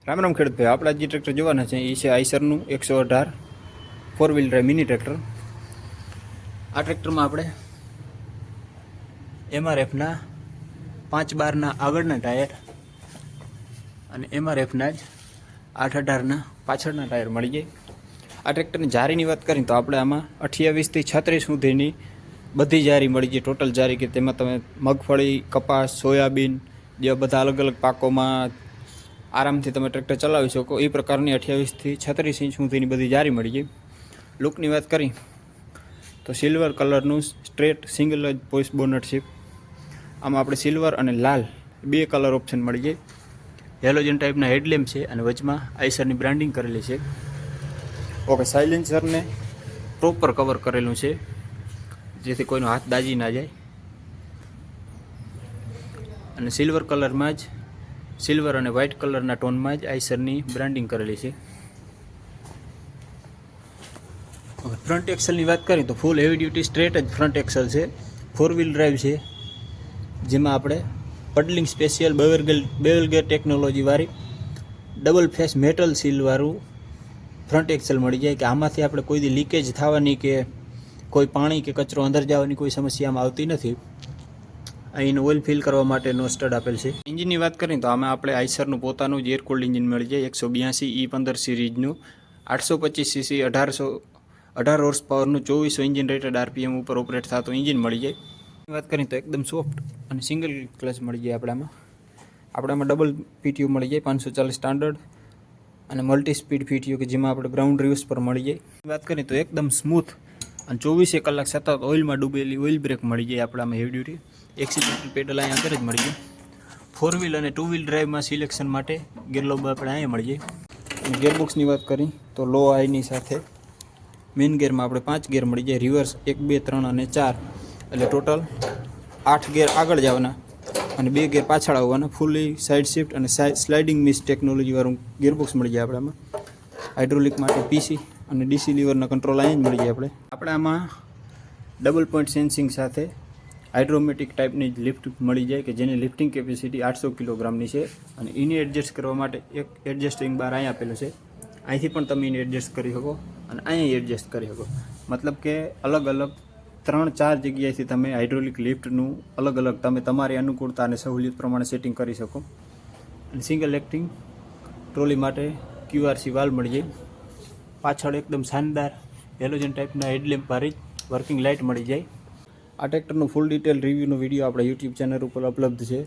રામ રામ ખેડૂત ભાઈ, આપણા જે ટ્રેક્ટર જોવાના છે એ છે આઈસરનું 118 4 વ્હીલ ડ્રાઈવ મિની ટ્રેક્ટર. આ ટ્રેક્ટરમાં આપણે MRFના 512ના આગળના ટાયર અને MRFના જ 818ના પાછળના ટાયર મળી જાય. આ ટ્રેક્ટરની જારીની વાત કરીએ તો આપણે આમાં 28 થી 36 સુધીની બધી જારી મળી જાય. ટોટલ જારી કે તેમાં તમે મગફળી, કપાસ, સોયાબીન જેવા બધા અલગ અલગ પાકોમાં આરામથી તમે ટ્રેક્ટર ચલાવી શકો એ પ્રકારની 28 થી 36 ઇંચ સુધીની બધી જારી મળી જાય. લુકની વાત કરી તો સિલ્વર કલરનું સ્ટ્રેટ સિંગલ જ પોઈસ બોનટ છે. આમાં આપણે સિલ્વર અને લાલ બે કલર ઓપ્શન મળી જાય. હેલોજન ટાઈપના હેડલેમ્પ છે અને વચમાં આઈસરની બ્રાન્ડિંગ કરેલી છે. ઓકે, સાયલેન્સરને પ્રોપર કવર કરેલું છે જેથી કોઈનો હાથ દાજી ના જાય. અને સિલ્વર કલરમાં જ સિલ્વર અને વ્હાઇટ કલરના ટોનમાં જ આઈસરની બ્રાન્ડિંગ કરેલી છે. હવે ફ્રન્ટ એક્સલની વાત કરીએ તો ફૂલ હેવી ડ્યુટી સ્ટ્રેટ જ ફ્રન્ટ એક્સલ છે. 4 વ્હીલ ડ્રાઈવ છે જેમાં આપણે પડલિંગ સ્પેશિયલ બેવલ ગેર ટેકનોલોજીવાળી ડબલ ફેસ મેટલ સીલવાળું ફ્રન્ટ એક્સલ મળી જાય કે આમાંથી આપણે કોઈ દી લીકેજ થવાની કે કોઈ પાણી કે કચરો અંદર જવાની કોઈ સમસ્યામાં આવતી નથી. અહીં ઓઇલ ફિલ કરવા માટેનો સ્ટડ આપેલ છે. એન્જિનની વાત કરીએ તો આમાં આપણે આઈસરનું પોતાનું જ એર કુલ્ડ એન્જિન મળી જાય. 182 E15 સિરીઝનું 825 cc 18 હોર્સ પાવરનું 2400 એન્જિન રેટેડ RPM ઉપર ઓપરેટ થતું એન્જિન મળી જાય. વાત કરીએ તો એકદમ સોફ્ટ અને સિંગલ ક્લચ મળી જાય. આપણામાં ડબલ PTO મળી જાય 540 સ્ટાન્ડર્ડ અને મલ્ટી સ્પીડ PTO કે જેમાં આપણે ગ્રાઉન્ડ રિવર્સ પર મળી જાય. વાત કરીએ તો એકદમ સ્મૂથ અને 24 કલાક સતત ઓઇલમાં ડૂબેલી ઓઇલ બ્રેક મળી જાય. આપણામાં હેવી ડ્યુટી એક્સિલેટર પેડલ અહીંયા આગળ જ મળી જાય. 4 વ્હીલ અને 2 વ્હીલ ડ્રાઈવમાં સિલેક્શન માટે ગેરલોબ આપણે અહીંયા મળી જાય. અને ગેરબોક્સની વાત કરી તો લો હાઈની સાથે મેઇન ગેરમાં આપણે 5 ગેર મળી જાય. રિવર્સ 1, 2, 3 અને 4 એટલે ટોટલ 8 ગેર આગળ જવાના અને 2 ગેર પાછળ આવવાના. ફૂલી સાઇડ શિફ્ટ અને સ્લાઇડિંગ મિસ ટેકનોલોજીવાળું ગેરબોક્સ મળી જાય. આપણામાં હાઇડ્રોલિક માટે PC અને DC લીવરના કંટ્રોલ અહીંયા જ મળી જાય. આપણે આમાં ડબલ પોઈન્ટ સેન્સિંગ સાથે હાઇડ્રોમેટિક ટાઈપની લિફ્ટ મળી જાય કે જેની લિફ્ટિંગ કેપેસિટી 800 કિલોગ્રામની છે. અને એને એડજસ્ટ કરવા માટે એક એડજસ્ટિંગ બાર અહીંયા આપેલો છે. અહીંથી પણ તમે એને એડજસ્ટ કરી શકો અને અહીંયા એડજસ્ટ કરી શકો. મતલબ કે અલગ અલગ 3-4 જગ્યાએથી તમે હાઇડ્રોલિક લિફ્ટનું અલગ અલગ તમે તમારી અનુકૂળતા અને સહુલિયત પ્રમાણે સેટિંગ કરી શકો. અને સિંગલ એક્ટિંગ ટ્રોલી માટે QRC વાલ્વ મળી જાય. પાછળ એકદમ શાનદાર હેલોજન ટાઈપના હેડલેમ્પ વાળી વર્કિંગ લાઇટ મળી જાય. આ ટ્રેક્ટરનું ફૂલ ડિટેલ રિવ્યૂનો વિડીયો આપણા YouTube ચેનલ ઉપર ઉપલબ્ધ છે.